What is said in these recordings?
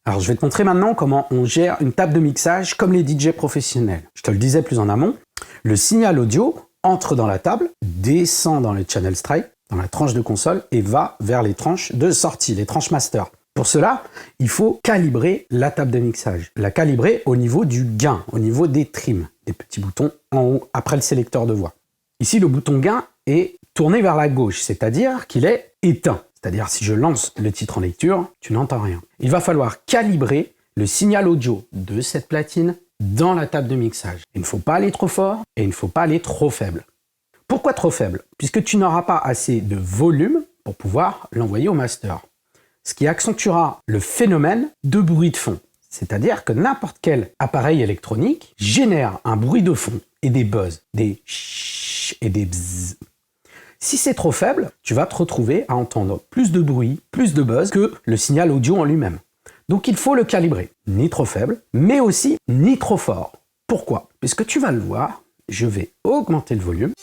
Alors je vais te montrer maintenant comment on gère une table de mixage comme les DJ professionnels. Je te le disais plus en amont, le signal audio entre dans la table, descend dans le channel straight, dans la tranche de console et va vers les tranches de sortie, les tranches master. Pour cela, il faut calibrer la table de mixage. La calibrer au niveau du gain, au niveau des trims, des petits boutons en haut après le sélecteur de voix. Ici, le bouton gain est tourné vers la gauche, c'est-à-dire qu'il est éteint. C'est-à-dire si je lance le titre en lecture, tu n'entends rien. Il va falloir calibrer le signal audio de cette platine dans la table de mixage. Il ne faut pas aller trop fort et il ne faut pas aller trop faible. Pourquoi trop faible? Puisque tu n'auras pas assez de volume pour pouvoir l'envoyer au master. Ce qui accentuera le phénomène de bruit de fond. C'est-à-dire que n'importe quel appareil électronique génère un bruit de fond et des buzz, des chut et des bzzz. Si c'est trop faible, tu vas te retrouver à entendre plus de bruit, plus de buzz que le signal audio en lui-même. Donc il faut le calibrer, ni trop faible, mais aussi ni trop fort. Pourquoi? Puisque tu vas le voir, je vais augmenter le volume.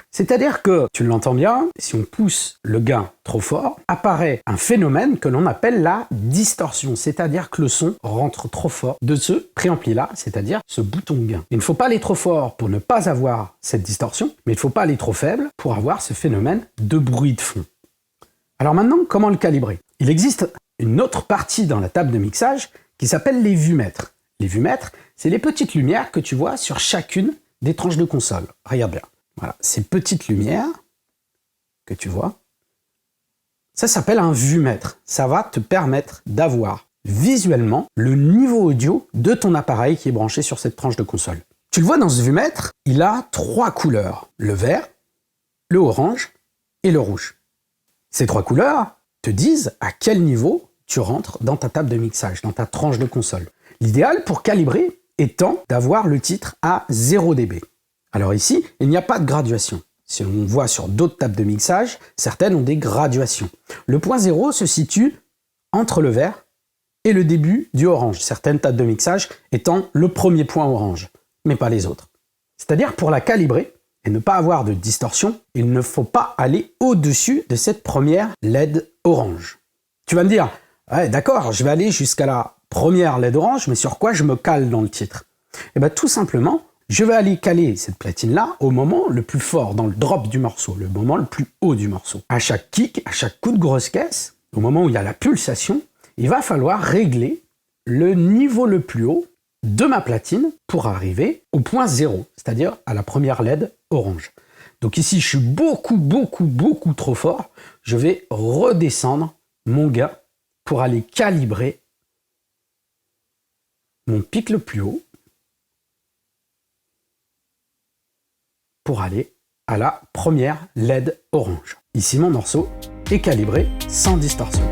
C'est-à-dire que, tu l'entends bien, si on pousse le gain trop fort, apparaît un phénomène que l'on appelle la distorsion, c'est-à-dire que le son rentre trop fort de ce préampli-là, c'est-à-dire ce bouton gain. Il ne faut pas aller trop fort pour ne pas avoir cette distorsion, mais il ne faut pas aller trop faible pour avoir ce phénomène de bruit de fond. Alors maintenant, comment le calibrer? Il existe une autre partie dans la table de mixage qui s'appelle les vumètres. Les vumètres, c'est les petites lumières que tu vois sur chacune des tranches de console. Regarde bien. Voilà, ces petites lumières que tu vois, ça s'appelle un vumètre. Ça va te permettre d'avoir visuellement le niveau audio de ton appareil qui est branché sur cette tranche de console. Tu le vois dans ce vumètre, il a 3 couleurs, le vert, le orange et le rouge. Ces 3 couleurs te disent à quel niveau tu rentres dans ta table de mixage, dans ta tranche de console. L'idéal pour calibrer étant d'avoir le titre à 0 dB. Alors ici, il n'y a pas de graduation. Si on voit sur d'autres tables de mixage, certaines ont des graduations. Le point 0 se situe entre le vert et le début du orange. Certaines tables de mixage étant le premier point orange, mais pas les autres. C'est-à-dire pour la calibrer et ne pas avoir de distorsion, il ne faut pas aller au-dessus de cette première LED orange. Tu vas me dire, ouais, d'accord, je vais aller jusqu'à la première LED orange, mais sur quoi je me cale dans le titre? Eh bien tout simplement, je vais aller caler cette platine-là au moment le plus fort, dans le drop du morceau, le moment le plus haut du morceau. À chaque kick, à chaque coup de grosse caisse, au moment où il y a la pulsation, il va falloir régler le niveau le plus haut de ma platine pour arriver au point 0, c'est-à-dire à la première LED orange. Donc ici, je suis beaucoup trop fort. Je vais redescendre mon gain pour aller calibrer mon pic le plus haut, pour aller à la première LED orange. Ici, mon morceau est calibré sans distorsion.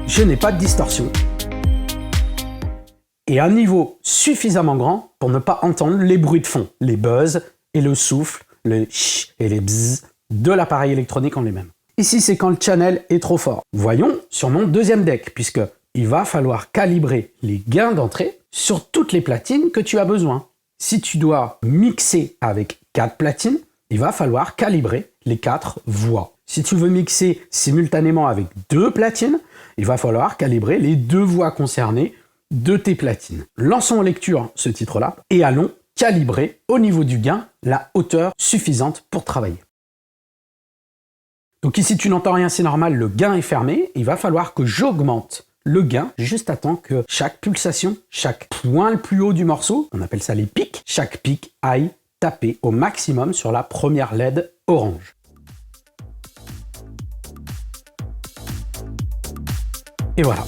Je n'ai pas de distorsion. Et un niveau suffisamment grand pour ne pas entendre les bruits de fond, les buzz et le souffle, le ch et les bzz de l'appareil électronique en lui-même. Ici, c'est quand le channel est trop fort. Voyons sur mon deuxième deck, puisque il va falloir calibrer les gains d'entrée sur toutes les platines que tu as besoin. Si tu dois mixer avec 4 platines, il va falloir calibrer les 4 voix. Si tu veux mixer simultanément avec 2 platines, il va falloir calibrer les 2 voix concernées de tes platines. Lançons en lecture ce titre-là et allons calibrer au niveau du gain la hauteur suffisante pour travailler. Donc ici tu n'entends rien, c'est normal, le gain est fermé. Il va falloir que j'augmente le gain juste à temps que chaque pulsation, chaque point le plus haut du morceau, on appelle ça les pics, chaque pic aille taper au maximum sur la première LED orange. Et voilà.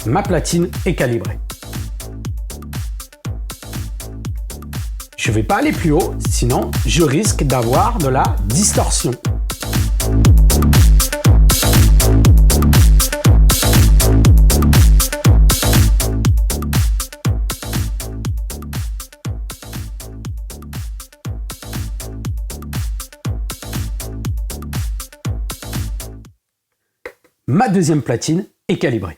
Ma platine est calibrée. Je ne vais pas aller plus haut, sinon je risque d'avoir de la distorsion. Ma deuxième platine est calibrée.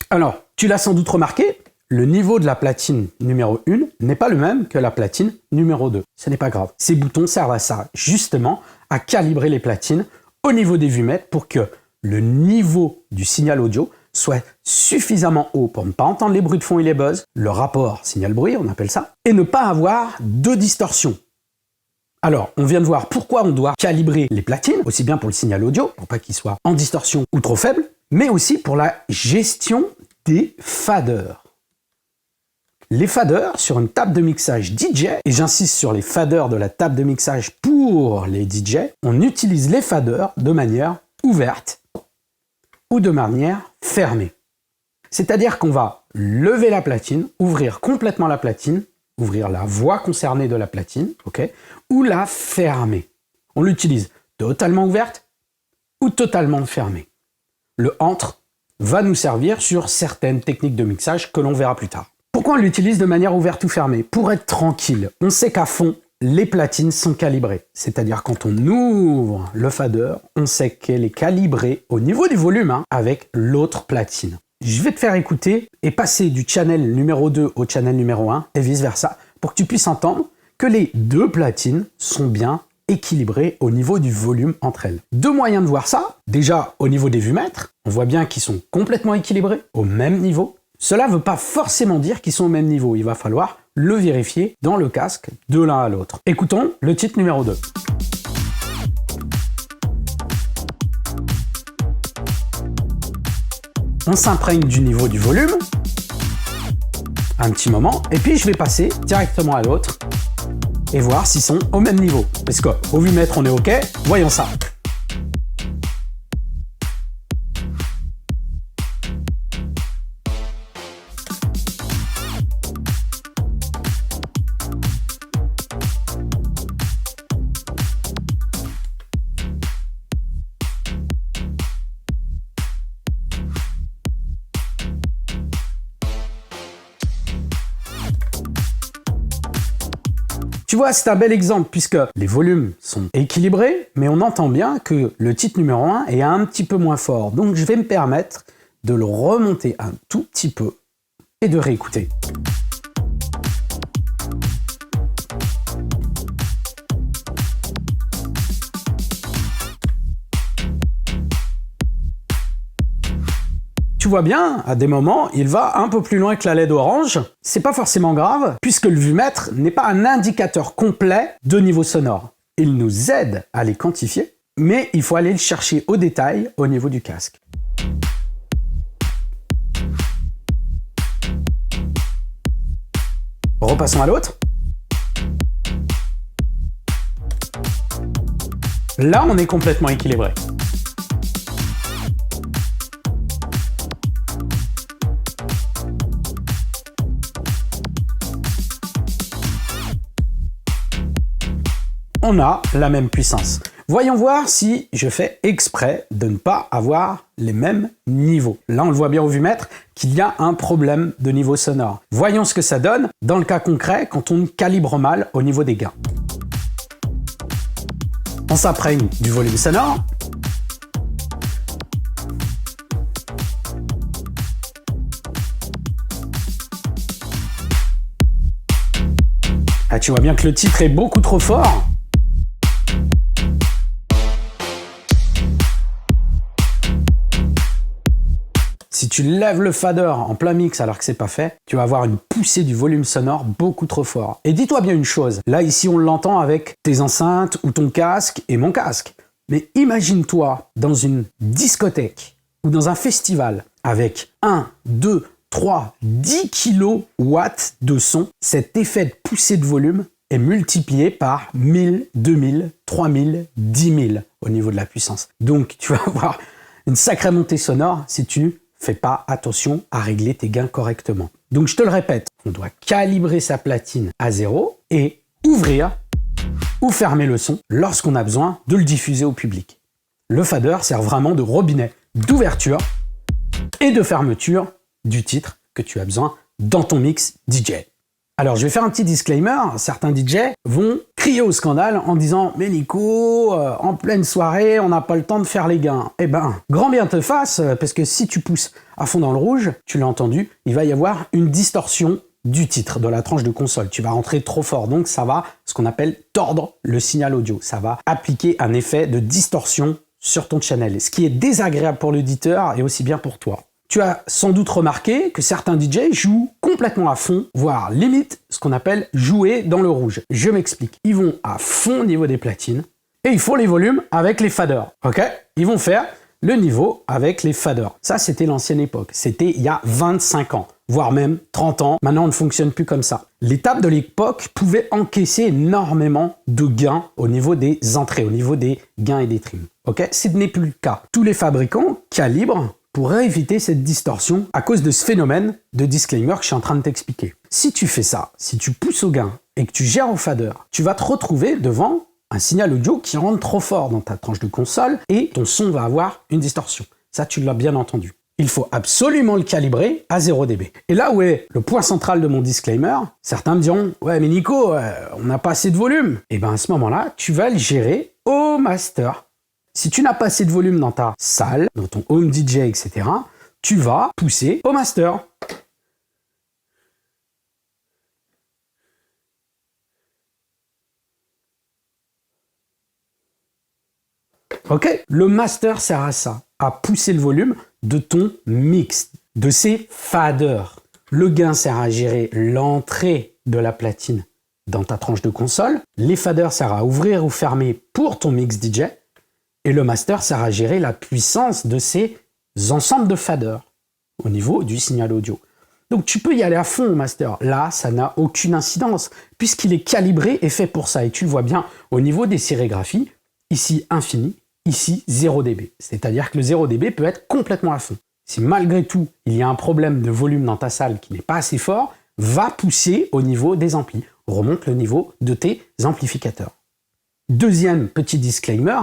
Alors, tu l'as sans doute remarqué, le niveau de la platine numéro 1 n'est pas le même que la platine numéro 2. Ce n'est pas grave. Ces boutons servent à ça, justement, à calibrer les platines au niveau des vumètres pour que le niveau du signal audio soit suffisamment haut pour ne pas entendre les bruits de fond et les buzz, le rapport signal-bruit, on appelle ça, et ne pas avoir de distorsion. Alors, on vient de voir pourquoi on doit calibrer les platines, aussi bien pour le signal audio, pour pas qu'il soit en distorsion ou trop faible, mais aussi pour la gestion des faders. Les faders sur une table de mixage DJ, et j'insiste sur les faders de la table de mixage pour les DJ, on utilise les faders de manière ouverte ou de manière fermée. C'est-à-dire qu'on va lever la platine, ouvrir complètement la platine, ouvrir la voie concernée de la platine, ok, ou la fermer. On l'utilise totalement ouverte ou totalement fermée. Le entre va nous servir sur certaines techniques de mixage que l'on verra plus tard. Pourquoi on l'utilise de manière ouverte ou fermée? Pour être tranquille. On sait qu'à fond, les platines sont calibrées. C'est-à-dire quand on ouvre le fader, on sait qu'elle est calibrée au niveau du volume avec l'autre platine. Je vais te faire écouter et passer du channel numéro 2 au channel numéro 1 et vice-versa pour que tu puisses entendre que les deux platines sont bien équilibrées au niveau du volume entre elles. Deux moyens de voir ça. Déjà, au niveau des vumètres, on voit bien qu'ils sont complètement équilibrés, au même niveau. Cela ne veut pas forcément dire qu'ils sont au même niveau. Il va falloir le vérifier dans le casque de l'un à l'autre. Écoutons le titre numéro 2. On s'imprègne du niveau du volume, un petit moment, et puis je vais passer directement à l'autre et voir s'ils sont au même niveau. Parce qu'au vumètre, on est OK, voyons ça. Tu vois, c'est un bel exemple puisque les volumes sont équilibrés, mais on entend bien que le titre numéro 1 est un petit peu moins fort. Donc je vais me permettre de le remonter un tout petit peu et de réécouter. Tu vois bien, à des moments, il va un peu plus loin que la LED orange. C'est pas forcément grave, puisque le vumètre n'est pas un indicateur complet de niveau sonore. Il nous aide à les quantifier, mais il faut aller le chercher au détail au niveau du casque. Repassons à l'autre. Là, on est complètement équilibré. On a la même puissance. Voyons voir si je fais exprès de ne pas avoir les mêmes niveaux. Là, on le voit bien au vumètre qu'il y a un problème de niveau sonore. Voyons ce que ça donne dans le cas concret quand on calibre mal au niveau des gains. On s'imprègne du volume sonore. Ah, tu vois bien que le titre est beaucoup trop fort. Si tu lèves le fader en plein mix alors que c'est pas fait, tu vas avoir une poussée du volume sonore beaucoup trop fort. Et dis-toi bien une chose, là ici on l'entend avec tes enceintes ou ton casque et mon casque. Mais imagine-toi dans une discothèque ou dans un festival avec 1, 2, 3, 10 kilowatts de son, cet effet de poussée de volume est multiplié par 1000, 2000, 3000, 10 000 au niveau de la puissance. Donc tu vas avoir une sacrée montée sonore si tu fais pas attention à régler tes gains correctement. Donc je te le répète, on doit calibrer sa platine à 0 et ouvrir ou fermer le son lorsqu'on a besoin de le diffuser au public. Le fader sert vraiment de robinet d'ouverture et de fermeture du titre que tu as besoin dans ton mix DJ. Alors je vais faire un petit disclaimer, certains DJ vont crier au scandale en disant « Mais Nico, en pleine soirée, on n'a pas le temps de faire les gains. » Eh ben, grand bien te fasse, parce que si tu pousses à fond dans le rouge, tu l'as entendu, il va y avoir une distorsion du titre, de la tranche de console. Tu vas rentrer trop fort, donc ça va, ce qu'on appelle tordre le signal audio. Ça va appliquer un effet de distorsion sur ton channel, ce qui est désagréable pour l'auditeur et aussi bien pour toi. Tu as sans doute remarqué que certains DJ jouent complètement à fond, voire limite ce qu'on appelle jouer dans le rouge. Je m'explique. Ils vont à fond au niveau des platines et ils font les volumes avec les faders. Ok? Ils vont faire le niveau avec les faders. Ça, c'était l'ancienne époque. C'était il y a 25 ans, voire même 30 ans. Maintenant, on ne fonctionne plus comme ça. Les tables de l'époque pouvaient encaisser énormément de gains au niveau des entrées, au niveau des gains et des trims. Ok? Ce n'est plus le cas. Tous les fabricants calibrent pour éviter cette distorsion à cause de ce phénomène de disclaimer que je suis en train de t'expliquer. Si tu fais ça, si tu pousses au gain et que tu gères au fader, tu vas te retrouver devant un signal audio qui rentre trop fort dans ta tranche de console et ton son va avoir une distorsion. Ça, tu l'as bien entendu. Il faut absolument le calibrer à 0 dB. Et là où est le point central de mon disclaimer, certains me diront « Ouais, mais Nico, on n'a pas assez de volume. » Et bien à ce moment-là, tu vas le gérer au master. Si tu n'as pas assez de volume dans ta salle, dans ton home DJ, etc., tu vas pousser au master. Ok? Le master sert à ça, à pousser le volume de ton mix, de ses faders. Le gain sert à gérer l'entrée de la platine dans ta tranche de console. Les faders servent à ouvrir ou fermer pour ton mix DJ. Et le master sert à gérer la puissance de ces ensembles de faders au niveau du signal audio. Donc tu peux y aller à fond au master. Là, ça n'a aucune incidence puisqu'il est calibré et fait pour ça. Et tu le vois bien au niveau des sérigraphies, ici infini, ici 0 dB. C'est-à-dire que le 0 dB peut être complètement à fond. Si malgré tout, il y a un problème de volume dans ta salle qui n'est pas assez fort, va pousser au niveau des amplis. Remonte le niveau de tes amplificateurs. Deuxième petit disclaimer,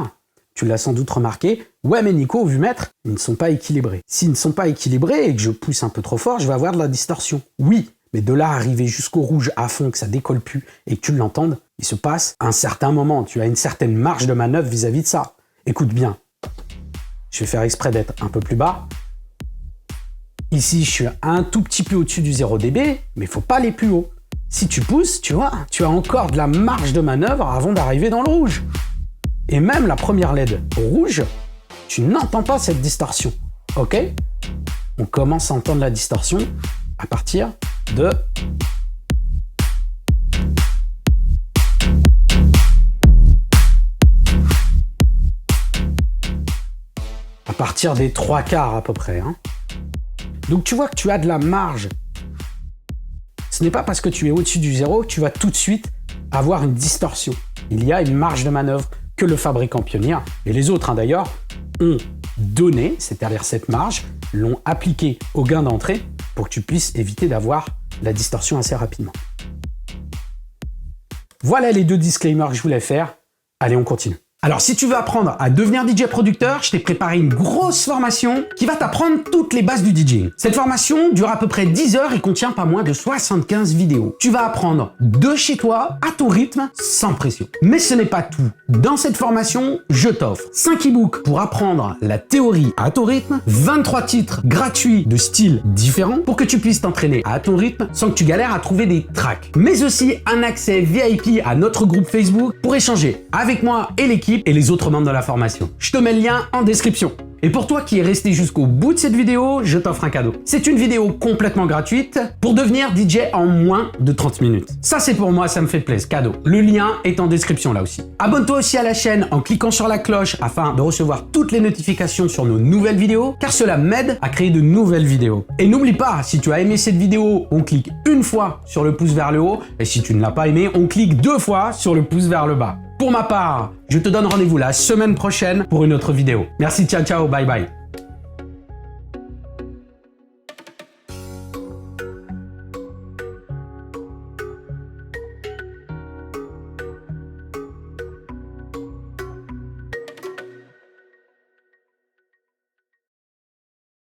tu l'as sans doute remarqué, ouais mais Nico, vu maître, ils ne sont pas équilibrés. S'ils ne sont pas équilibrés et que je pousse un peu trop fort, je vais avoir de la distorsion. Oui, mais de là à arriver jusqu'au rouge à fond, que ça décolle plus et que tu l'entendes, il se passe un certain moment. Tu as une certaine marge de manœuvre vis-à-vis de ça. Écoute bien, je vais faire exprès d'être un peu plus bas. Ici, je suis un tout petit peu au-dessus du 0 dB, mais il ne faut pas aller plus haut. Si tu pousses, tu vois, tu as encore de la marge de manœuvre avant d'arriver dans le rouge. Et même la première LED rouge, tu n'entends pas cette distorsion. Ok? On commence à entendre la distorsion à partir de... à partir des 3/4 à peu près. Hein. Donc tu vois que tu as de la marge. Ce n'est pas parce que tu es au-dessus du 0 que tu vas tout de suite avoir une distorsion. Il y a une marge de manœuvre que le fabricant Pioneer, et les autres d'ailleurs, ont donné, c'est-à-dire cette marge, l'ont appliquée au gain d'entrée pour que tu puisses éviter d'avoir la distorsion assez rapidement. Voilà les deux disclaimers que je voulais faire. Allez, on continue. Alors, si tu veux apprendre à devenir DJ producteur, je t'ai préparé une grosse formation qui va t'apprendre toutes les bases du DJing. Cette formation dure à peu près 10 heures et contient pas moins de 75 vidéos. Tu vas apprendre de chez toi, à ton rythme, sans pression. Mais ce n'est pas tout. Dans cette formation, je t'offre 5 e-books pour apprendre la théorie à ton rythme, 23 titres gratuits de styles différents pour que tu puisses t'entraîner à ton rythme sans que tu galères à trouver des tracks. Mais aussi un accès VIP à notre groupe Facebook pour échanger avec moi et l'équipe et les autres membres de la formation. Je te mets le lien en description. Et pour toi qui es resté jusqu'au bout de cette vidéo, je t'offre un cadeau. C'est une vidéo complètement gratuite pour devenir DJ en moins de 30 minutes. Ça c'est pour moi, ça me fait plaisir, cadeau. Le lien est en description là aussi. Abonne-toi aussi à la chaîne en cliquant sur la cloche afin de recevoir toutes les notifications sur nos nouvelles vidéos, car cela m'aide à créer de nouvelles vidéos. Et n'oublie pas, si tu as aimé cette vidéo, on clique une fois sur le pouce vers le haut, et si tu ne l'as pas aimé, on clique 2 fois sur le pouce vers le bas. Pour ma part, je te donne rendez-vous la semaine prochaine pour une autre vidéo. Merci, ciao, ciao, bye bye.